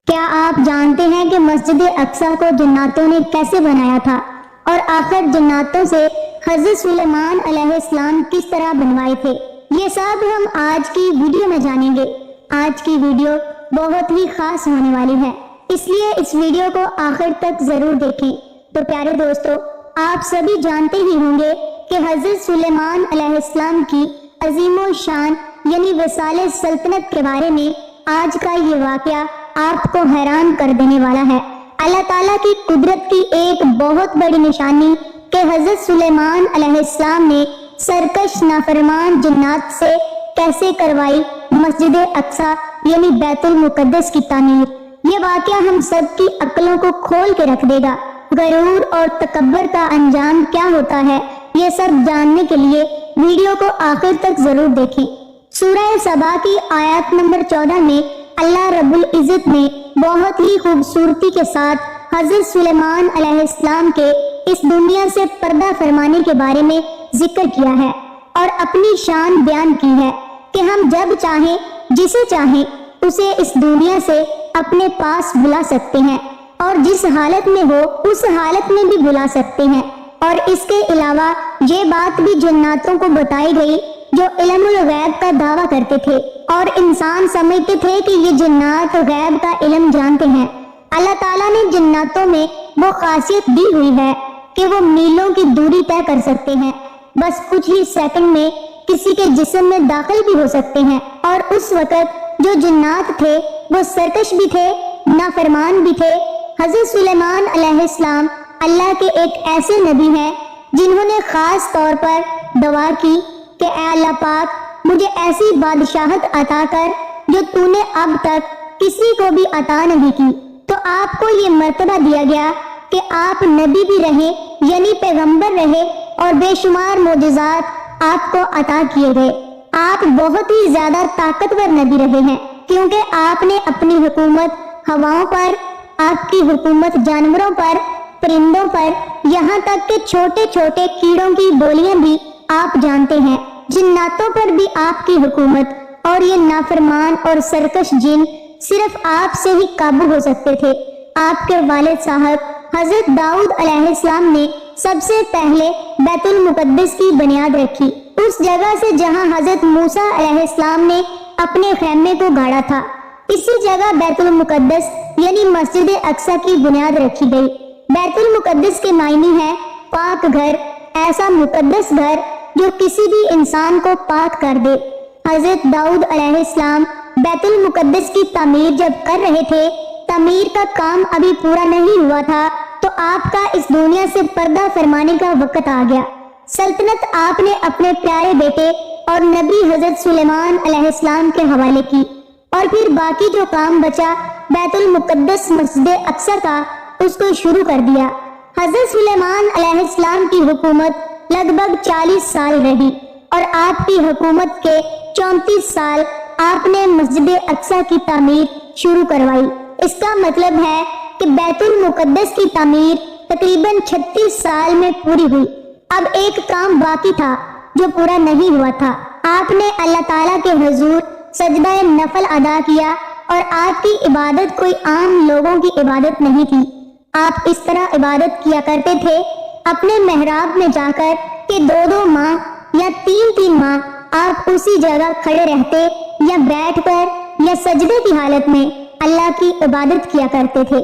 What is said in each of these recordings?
کیا آپ جانتے ہیں کہ مسجد اقصی کو جناتوں نے کیسے بنایا تھا اور آخر جناتوں سے حضرت سلیمان علیہ السلام کس طرح بنوائے تھے؟ یہ سب ہم آج کی ویڈیو میں جانیں گے۔ آج کی ویڈیو بہت ہی خاص ہونے والی ہے، اس لیے اس ویڈیو کو آخر تک ضرور دیکھیں۔ تو پیارے دوستو، آپ سبھی جانتے ہی ہوں گے کہ حضرت سلیمان علیہ السلام کی عظیم و شان یعنی وصال سلطنت کے بارے میں آج کا یہ واقعہ آپ کو حیران کر دینے والا ہے۔ اللہ تعالیٰ کی قدرت کی ایک بہت بڑی نشانی کہ حضرت سلیمان علیہ السلام نے سرکش نافرمان جنات سے کیسے کروائی مسجد اقصی یعنی بیت المقدس کی تعمیر۔ یہ واقعہ ہم سب کی عقلوں کو کھول کے رکھ دے گا۔ غرور اور تکبر کا انجام کیا ہوتا ہے، یہ سب جاننے کے لیے ویڈیو کو آخر تک ضرور دیکھیں۔ سورہ سبا کی آیات نمبر 14 میں اللہ رب العزت نے بہت ہی خوبصورتی کے ساتھ حضرت سلیمان علیہ السلام کے اس دنیا سے پردہ فرمانے کے بارے میں ذکر کیا ہے اور اپنی شان بیان کی ہے کہ ہم جب چاہیں جسے چاہیں اسے اس دنیا سے اپنے پاس بلا سکتے ہیں اور جس حالت میں ہو اس حالت میں بھی بلا سکتے ہیں۔ اور اس کے علاوہ یہ بات بھی جناتوں کو بتائی گئی جو علم الغیب کا دعویٰ کرتے تھے اور انسان سمجھتے تھے کہ یہ جنات غیب کا علم جانتے ہیں۔ اللہ تعالیٰ نے جناتوں میں وہ خاصیت دی ہوئی ہے کہ وہ میلوں کی دوری طے کر سکتے ہیں، بس کچھ ہی سیکنڈ میں کسی کے جسم میں داخل بھی ہو سکتے ہیں۔ اور اس وقت جو جنات تھے وہ سرکش بھی تھے، نافرمان بھی تھے۔ حضرت سلیمان علیہ السلام اللہ کے ایک ایسے نبی ہیں جنہوں نے خاص طور پر دعا کی کہ اے اللہ پاک، مجھے ایسی بادشاہت عطا کر جو تو نے اب تک کسی کو بھی عطا نہیں کی۔ تو آپ کو یہ مرتبہ دیا گیا کہ آپ نبی بھی رہے یعنی پیغمبر رہے اور بے شمار معجزات آپ کو عطا کیے گئے۔ آپ بہت ہی زیادہ طاقتور نبی رہے ہیں کیونکہ آپ نے اپنی حکومت ہواؤں پر، آپ کی حکومت جانوروں پر، پرندوں پر، یہاں تک کہ چھوٹے چھوٹے کیڑوں کی بولیاں بھی آپ جانتے ہیں۔ جناتوں پر بھی آپ کی حکومت اور یہ نافرمان اور سرکش جن صرف آپ سے ہی قابو ہو سکتے تھے۔ آپ کے والد صاحب حضرت داؤد علیہ السلام نے سب سے پہلے بیت المقدس کی بنیاد رکھی، اس جگہ سے جہاں حضرت موسیٰ علیہ السلام نے اپنے خیمے کو گاڑا تھا۔ اسی جگہ بیت المقدس یعنی مسجد اقصی کی بنیاد رکھی گئی۔ بیت المقدس کے معنی ہے پاک گھر، ایسا مقدس گھر جو کسی بھی انسان کو پاک کر دے۔ حضرت داؤد علیہ السلام بیت المقدس کی تعمیر جب کر رہے تھے، تعمیر کا کام ابھی پورا نہیں ہوا تھا تو آپ کا اس دنیا سے پردہ فرمانے کا وقت آ گیا۔ سلطنت آپ نے اپنے پیارے بیٹے اور نبی حضرت سلیمان علیہ السلام کے حوالے کی اور پھر باقی جو کام بچا بیت المقدس مسجد اقصی کا، اس کو شروع کر دیا۔ حضرت سلیمان علیہ السلام کی حکومت لگ بھگ 40 سال رہی اور آپ کی حکومت کے 34 سال آپ نے مسجد اقصی کی تعمیر شروع کروائی۔ اس کا مطلب ہے کہ بیت المقدس کی تعمیر تقریباً 36 سال میں پوری ہوئی۔ اب ایک کام باقی تھا جو پورا نہیں ہوا تھا۔ آپ نے اللہ تعالیٰ کے حضور سجدہ نفل ادا کیا اور آپ کی عبادت کوئی عام لوگوں کی عبادت نہیں تھی۔ آپ اس طرح عبادت کیا کرتے تھے اپنے محراب میں جا کر کہ 2 ماہ یا 3 ماہ آپ اسی جگہ کھڑے رہتے یا بیٹھ کر یا سجدے کی حالت میں اللہ کی عبادت کیا کرتے تھے۔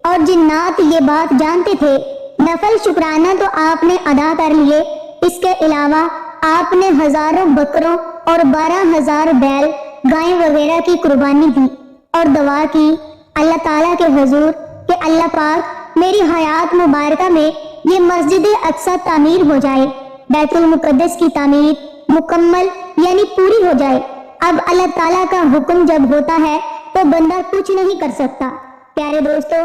اور جنات یہ بات جانتے تھے۔ نفل شکرانہ تو آپ نے ادا کر لیے، اس کے علاوہ آپ نے ہزاروں بکروں اور 12,000 بیل گائیں وغیرہ کی قربانی دی اور دعا کی اللہ تعالیٰ کے حضور کہ اللہ پاک میری حیات مبارکہ میں یہ مسجد اقصی تعمیر ہو جائے، بیت المقدس کی تعمیر مکمل یعنی پوری ہو جائے۔ اب اللہ تعالیٰ کا حکم جب ہوتا ہے تو بندہ کچھ نہیں کر سکتا۔ پیارے دوستو،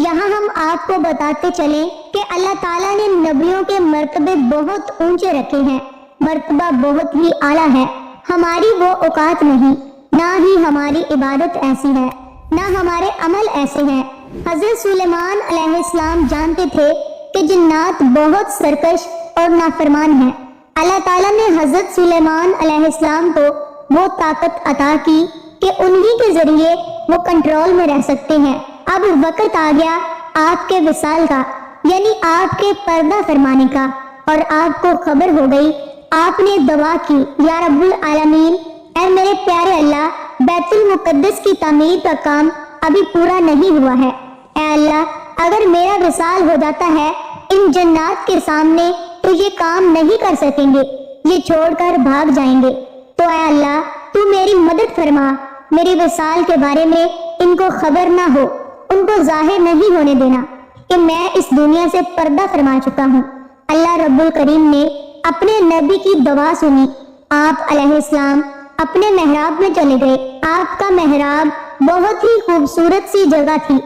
یہاں ہم آپ کو بتاتے چلیں کہ اللہ تعالیٰ نے نبیوں کے مرتبے بہت اونچے رکھے ہیں، مرتبہ بہت ہی اعلیٰ ہے۔ ہماری وہ اوقات نہیں، نہ ہی ہماری عبادت ایسی ہے، نہ ہمارے عمل ایسے ہیں۔ حضرت سلیمان علیہ السلام جانتے تھے کہ جنات بہت سرکش اور نافرمان ہیں۔ اللہ تعالیٰ نے حضرت سلیمان علیہ السلام کو وہ طاقت عطا کی کہ انہی کے ذریعے وہ کنٹرول میں رہ سکتے ہیں۔ اب وقت آ گیا آپ کے وصال کا، یعنی آپ کے پردہ فرمانے کا، اور آپ کو خبر ہو گئی۔ آپ نے دعا کی، یا رب العالمین، اے میرے پیارے اللہ، بیت المقدس کی تعمیر کا کام ابھی پورا نہیں ہوا ہے۔ اے اللہ، اگر میرا وصال ہو جاتا ہے ان جنات کے سامنے تو یہ کام نہیں کر سکیں گے، یہ چھوڑ کر بھاگ جائیں گے۔ تو اے اللہ، تو میری مدد فرما، میری وصال کے بارے میں ان کو خبر نہ ہو، ان کو ظاہر نہیں ہونے دینا کہ میں اس دنیا سے پردہ فرما چکا ہوں۔ اللہ رب الکریم نے اپنے نبی کی دعا سنی۔ آپ علیہ السلام اپنے محراب میں چلے گئے۔ آپ کا محراب بہت ہی خوبصورت سی جگہ تھی،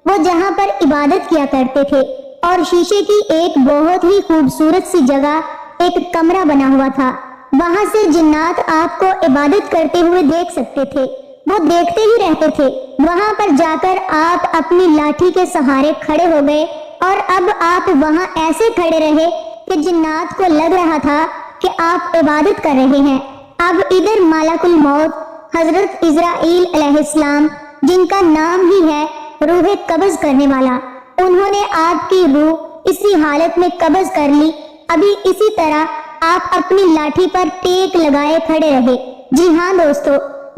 وہ جہاں پر عبادت کیا کرتے تھے، اور شیشے کی ایک بہت ہی خوبصورت سی جگہ، ایک کمرہ بنا ہوا تھا۔ وہاں سے جنات آپ کو عبادت کرتے ہوئے دیکھ سکتے تھے، وہ دیکھتے ہی رہتے تھے۔ وہاں پر جا کر آپ اپنی لاٹھی کے سہارے کھڑے ہو گئے، اور اب آپ وہاں ایسے کھڑے رہے کہ جنات کو لگ رہا تھا کہ آپ عبادت کر رہے ہیں۔ اب ادھر ملک الموت حضرت عزرائیل علیہ السلام، جن کا نام ہی ہے روح قبض کرنے والا، انہوں نے آپ کی روح اسی حالت میں قبض کر لی۔ ابھی اسی طرح آپ اپنی لاٹھی پر ٹیک لگائے کھڑے رہے۔ جی ہاں دوستو،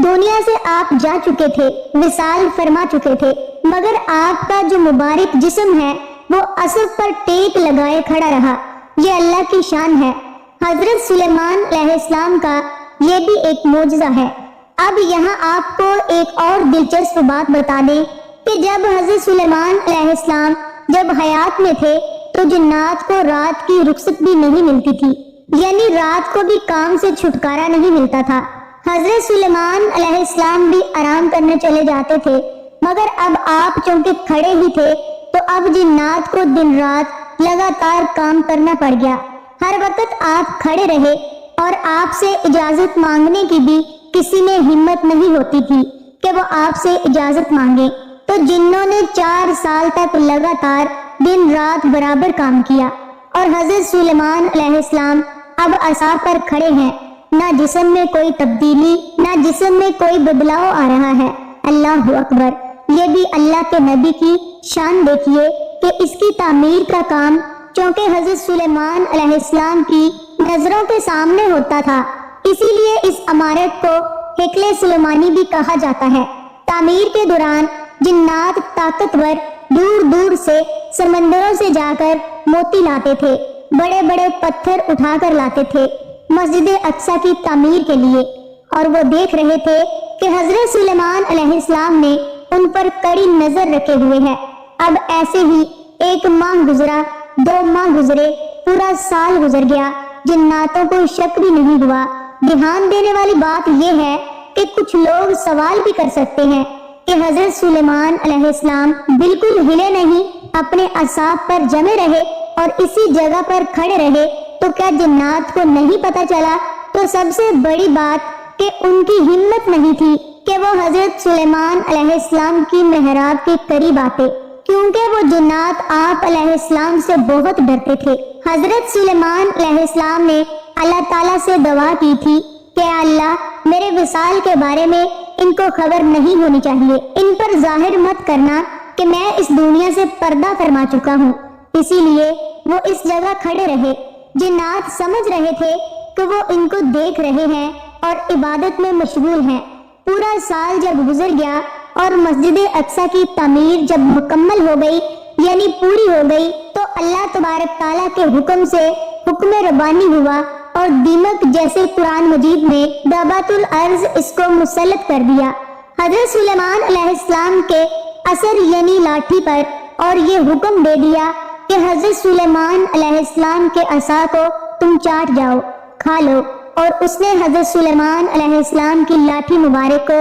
دنیا سے آپ جا چکے تھے، وصال فرما چکے تھے، مگر آپ کا جو مبارک جسم ہے وہ اسد پر ٹیک لگائے کھڑا رہا۔ یہ اللہ کی شان ہے۔ حضرت سلیمان علیہ السلام کا یہ بھی ایک معجزہ ہے۔ اب یہاں آپ کو ایک اور دلچسپ بات بتا دیں کہ جب حضرت سلیمان علیہ السلام جب حیات میں تھے تو جنات کو رات کی رخصت بھی نہیں ملتی تھی، یعنی رات کو بھی کام سے چھٹکارا نہیں ملتا تھا۔ حضرت سلیمان علیہ السلام بھی آرام کرنے چلے جاتے تھے، مگر اب آپ چونکہ کھڑے ہی تھے تو اب جنات کو دن رات لگاتار کام کرنا پڑ گیا۔ ہر وقت آپ کھڑے رہے، اور آپ سے اجازت مانگنے کی بھی کسی میں ہمت نہیں ہوتی تھی کہ وہ آپ سے اجازت مانگے۔ تو جنوں نے 4 سال تک لگاتار دن رات برابر کام کیا، اور حضرت سلیمان علیہ السلام اب عصا پر کھڑے ہیں۔ نہ جسم میں کوئی تبدیلی، نہ جسم میں کوئی بدلاؤ آ رہا ہے۔ اللہ اکبر! یہ بھی اللہ کے نبی کی شان دیکھیے کہ اس کی تعمیر کا کام چونکہ حضرت سلیمان علیہ السلام کی نظروں کے سامنے ہوتا تھا، اسی لیے اس عمارت کو ہیکل سلیمانی بھی کہا جاتا ہے۔ تعمیر کے دوران جنات طاقتور دور دور سے سمندروں سے جا کر موتی لاتے تھے، بڑے بڑے پتھر اٹھا کر لاتے تھے مسجد اقصی کی تعمیر کے لیے، اور وہ دیکھ رہے تھے کہ حضرت سلیمان علیہ السلام نے ان پر کڑی نظر رکھے ہوئے ہے۔ اب ایسے ہی 1 ماہ گزرا، 2 ماہ گزرے، پورا سال گزر گیا، جناتوں کو شک بھی نہیں ہوا۔ دھیان دینے والی بات یہ ہے کہ کچھ لوگ سوال بھی کر سکتے ہیں کہ حضرت سلیمان علیہ السلام بالکل ہلے نہیں، اپنے اعصاب پر جمے رہے اور اسی جگہ پر کھڑے رہے، تو کیا جنات کو نہیں پتا چلا؟ تو سب سے بڑی بات کہ ان کی ہمت نہیں تھی کہ وہ حضرت سلیمان علیہ السلام کی محراب کے قریب آتے، کیونکہ وہ جنات آپ علیہ السلام سے بہت ڈرتے تھے۔ حضرت سلیمان علیہ السلام نے اللہ تعالیٰ سے دعا کی تھی کہ اللہ، میرے وصال کے بارے میں ان کو خبر نہیں ہونی چاہیے، ان پر ظاہر مت کرنا کہ میں اس دنیا سے پردہ فرما چکا ہوں۔ اسی لیے وہ اس جگہ کھڑے رہے۔ جنات سمجھ رہے تھے کہ وہ ان کو دیکھ رہے ہیں اور عبادت میں مشغول ہیں۔ پورا سال جب گزر گیا اور مسجد اقصی کی تعمیر جب مکمل ہو گئی، یعنی پوری ہو گئی، تو اللہ تبارک تعالیٰ کے حکم سے حکم ربانی ہوا، اور دیمک جیسے قرآن مجید میں دابت الارض اس کو مسلط کر دیا حضرت سلیمان علیہ السلام کے اثر یعنی لاٹھی پر، اور یہ حکم دے دیا کہ حضرت سلیمان علیہ السلام کے عصا کو تم چاٹ جاؤ، کھا لو، اور اس نے حضرت سلیمان علیہ السلام کی لاٹھی مبارک کو،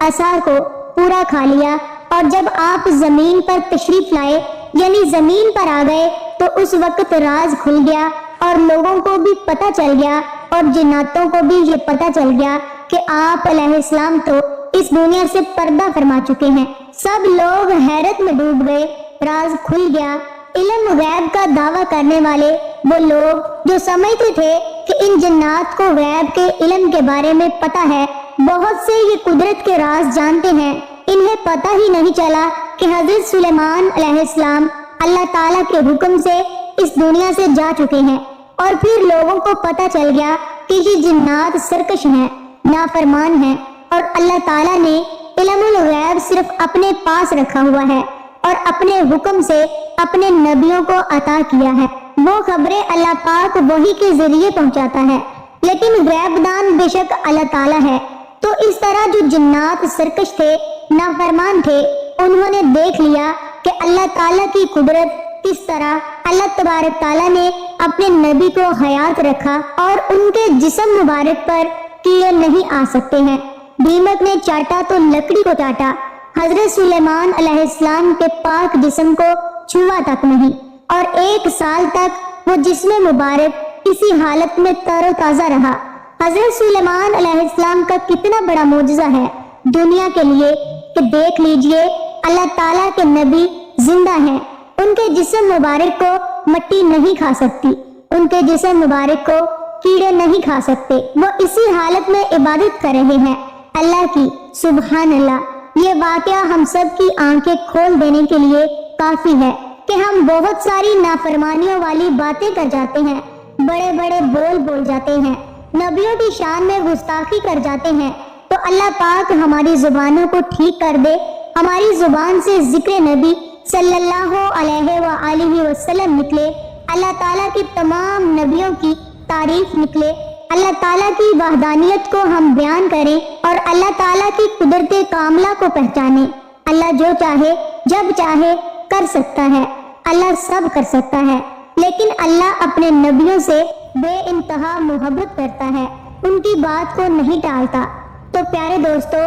عصا کو پورا کھا لیا۔ اور جب آپ زمین پر تشریف لائے، یعنی زمین پر آ گئے، تو اس وقت راز کھل گیا اور لوگوں کو بھی پتہ چل گیا، اور جناتوں کو بھی یہ پتہ چل گیا کہ آپ علیہ السلام تو اس دنیا سے پردہ فرما چکے ہیں۔ سب لوگ حیرت میں ڈوب گئے، راز کھل گیا۔ علم غیب کا دعویٰ کرنے والے وہ لوگ جو سمجھتے تھے کہ ان جنات کو غیب کے علم کے بارے میں پتہ ہے، بہت سے یہ قدرت کے راز جانتے ہیں، انہیں پتہ ہی نہیں چلا کہ حضرت سلیمان علیہ السلام اللہ تعالیٰ کے حکم سے اس دنیا سے جا چکے ہیں، اور پھر لوگوں کو پتہ چل گیا کہ یہ جنات سرکش ہیں، نافرمان ہیں، اور اللہ تعالیٰ نے علم الغیب صرف اپنے پاس رکھا ہوا ہے اور اپنے حکم سے اپنے نبیوں کو عطا کیا ہے۔ وہ خبریں اللہ پاک وحی کے ذریعے پہنچاتا ہے، لیکن غیب دان بے شک اللہ تعالیٰ ہے۔ تو اس طرح جو جنات سرکش تھے، نافرمان تھے، انہوں نے دیکھ لیا کہ اللہ تعالیٰ کی قدرت کس طرح اللہ تبارک تعالیٰ نے اپنے نبی کو حیات رکھا اور ان کے جسم مبارک پر کیڑے نہیں آ سکتے ہیں۔ دیمک نے چاٹا تو لکڑی کو چاٹا، حضرت سلیمان علیہ السلام کے پاک جسم کو چھوا تک نہیں، اور 1 سال تک وہ جسم مبارک اسی حالت میں تر و تازہ رہا۔ حضرت سلیمان علیہ السلام کا کتنا بڑا معجزہ ہے دنیا کے لیے کہ دیکھ لیجئے اللہ تعالیٰ کے نبی زندہ ہیں، ان کے جسم مبارک کو مٹی نہیں کھا سکتی، ان کے جسم مبارک کو کیڑے نہیں کھا سکتے، وہ اسی حالت میں عبادت کر رہے ہیں اللہ کی۔ سبحان اللہ، یہ واقعہ ہم سب کی آنکھیں کھول دینے کے لیے کافی ہے کہ ہم بہت ساری نافرمانیوں والی باتیں کر جاتے ہیں، بڑے بڑے بول جاتے ہیں، نبیوں کی شان میں گستاخی کر جاتے ہیں، تو اللہ پاک ہماری زبانوں کو ٹھیک کر دے، ہماری زبان سے ذکر نبی صلی اللہ علیہ وآلہ وسلم نکلے، اللہ تعالیٰ کی تمام نبیوں کی تعریف نکلے، اللہ تعالیٰ کی وحدانیت کو ہم بیان کریں اور اللہ تعالیٰ کی قدرت کاملہ کو پہچانیں۔ اللہ جو چاہے جب چاہے کر سکتا ہے، اللہ سب کر سکتا ہے، لیکن اللہ اپنے نبیوں سے بے انتہا محبت کرتا ہے، ان کی بات کو نہیں ٹالتا۔ تو پیارے دوستو،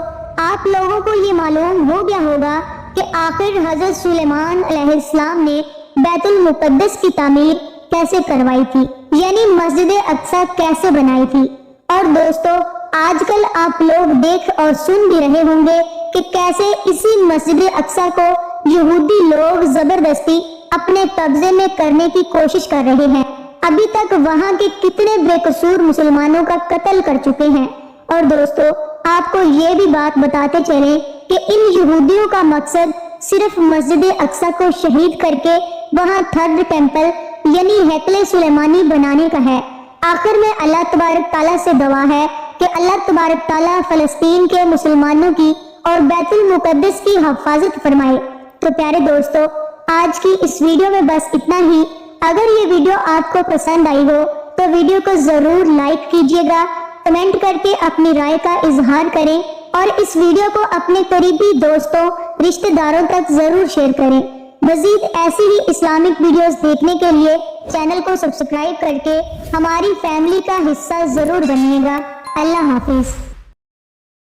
آپ لوگوں کو یہ معلوم ہو گیا ہوگا کہ آخر حضرت سلیمان علیہ السلام نے بیت المقدس کی تعمیر کیسے کروائی تھی، یعنی مسجد اقصی کیسے بنائی تھی۔ اور دوستو، آج کل آپ لوگ دیکھ اور سن بھی رہے ہوں گے کہ کیسے اسی مسجد اقصی کو یہودی لوگ زبردستی اپنے قبضے میں کرنے کی کوشش کر رہے ہیں۔ ابھی تک وہاں کے کتنے بے قصور مسلمانوں کا قتل کر چکے ہیں۔ اور دوستو، آپ کو یہ بھی بات بتاتے چلیں کہ ان یہودیوں کا مقصد صرف مسجد اقصی کو شہید کر کے وہاں تھرڈ ٹیمپل یعنی ہیکل سلیمانی بنانے کا ہے۔ آخر میں اللہ تبارک تعالیٰ سے دعا ہے کہ اللہ تبارک تعالیٰ فلسطین کے مسلمانوں کی اور بیت المقدس کی حفاظت فرمائے۔ تو پیارے دوستو، آج کی اس ویڈیو میں بس اتنا ہی۔ اگر یہ ویڈیو آپ کو پسند آئی ہو تو ویڈیو کو ضرور لائک کیجیے گا، کمنٹ کر کے اپنی رائے کا اظہار کریں، اور اس ویڈیو کو اپنے قریبی دوستوں، رشتہ داروں تک ضرور شیئر کریں۔ مزید ایسی ہی اسلامک ویڈیوز دیکھنے کے لیے چینل کو سبسکرائب کر کے ہماری فیملی کا حصہ ضرور بنیے گا۔ اللہ حافظ۔